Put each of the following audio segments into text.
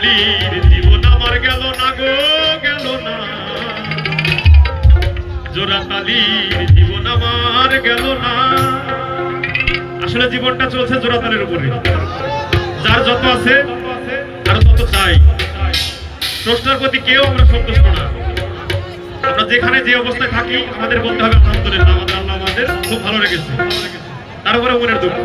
তালির জীবন আমার গেল না গো গেল না, জোড়া তালির জীবন আমার গেল না। আসলে জীবনটা চলছে জোড়া তালির উপরে, যার যত আছে আর তত চাই। স্রষ্টার প্রতি কেউ আমরা সন্তুষ্ট না। আমরা যেখানে যে অবস্থায় থাকি আমাদের বলতে হবে আলহামদুলিল্লাহ, আমাদের আল্লাহ আমাদের খুব ভালো রেখেছে। তারপরে মনের দুঃখ।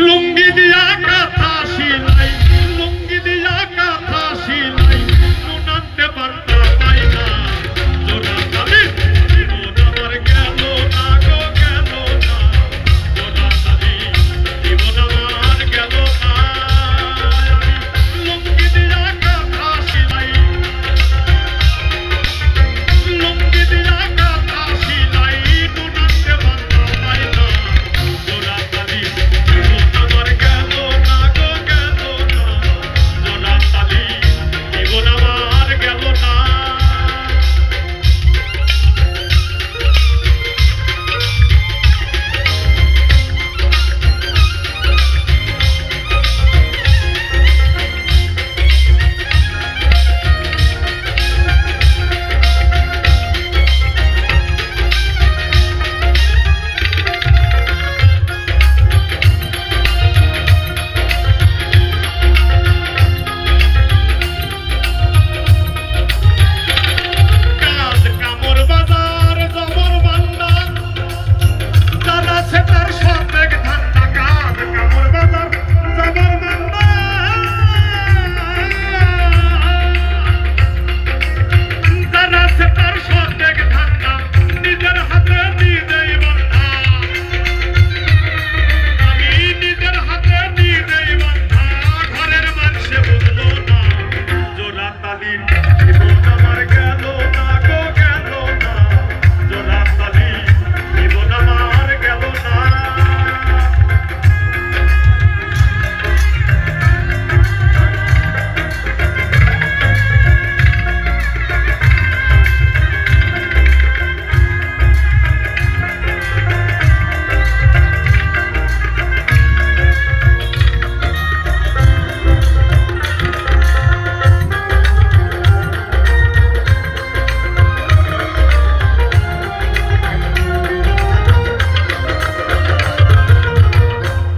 লুঙ্গি দিয়া কাঁথা সিলাই, লুঙ্গি দিয়া কাঁথা সিলাই, নুন আনতে পারতা পাই না, জোড়া তালির জীবন আমার গেল না গো গেল না, জোড়া তালির জীবন আমার গেল না। লুঙ্গি দিয়া কাঁথা সিলাই, লুঙ্গি দিয়া কাঁথা সিলাই, নুন আনতে পারতা পাই না, জোড়া তালির জীবন আমার গেল না গো গেল না, জোড়া তালির জীবন আমার গেল না। কাজ কামর বাজার জবর বান্দা, যার আছে তার সবেগ ধান্দা, কাজ কামর বাজার জবর বান্দা, যার আছে তার সবেগ ধান্দা, নিজের হাতে নিজেই বান্ধা, আমি নিজের হাতে নিজেই বান্ধা, ঘরের মানুষে বুঝলো না, জোড়া তালির জীবন আমার গেল না গো গেল না, জোড়া তালির জীবন আমার গেল না।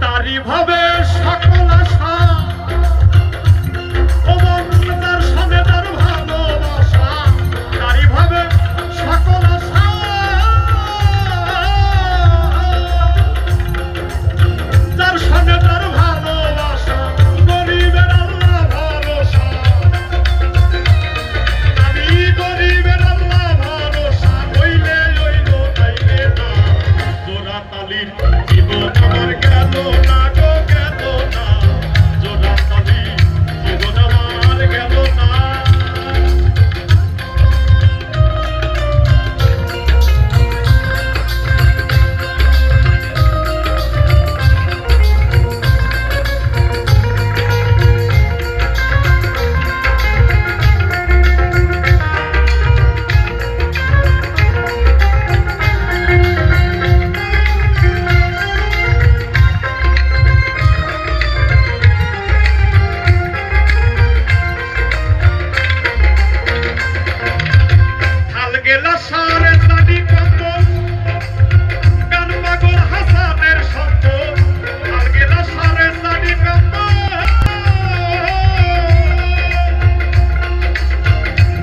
তারি ভাবে সকল আশা, ও মন যার সনে তার ভালোবাসা, তারি ভাবে সকল আশা, যার সনে তার ভালোবাসা, গরিবের আল্লাহ ভরসা, আমি গরিবের আল্লাহ ভরসা, হইলে হইল তাইলে না, জোড়া তালির জীবন আমার গেল না গো গেল না, জোড়া তালির জীবন আমার গেল না। হাল গেলা সারে সাদি কম্বল, গান পাগল হাসানের শব্দ, হাল গেলা সারে সাদি কম্বল,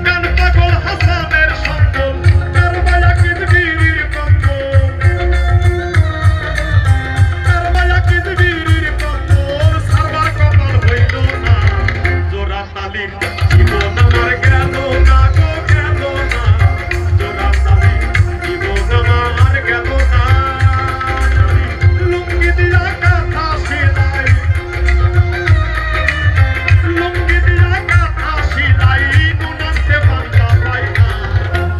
গান পাগল হাসানের শব্দ, কারবালা কিদবির কম্বল, কারবালা কিদবির কম্বল, সারবার কপাল হইল না, জোড়া তালির জীবন আমার গেল না গো গেল না, জোড়া তালির জীবন আমার গেল না। লুঙ্গি দিয়া কাঁথা সিলাই, লুঙ্গি দিয়া কাঁথা সিলাই, নুন আনতে পারতা পাই না,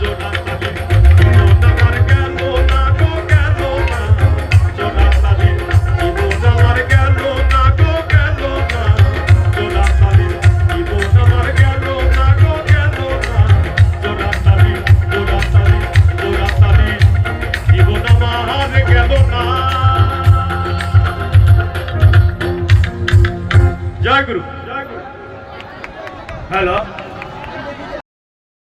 জোড়া তালির জীবন আমার গেল না গো গেল না, জোড়া তালির জীবন আমার গেল না গো গেল না, জোড়া তালির জীবন আমার গেল না গো গেল না, জোড়া তালির জোড়া তালির জোড়া তালির জীবন আমার গেল না। জয় গুরু, জয় গুরু। হ্যালো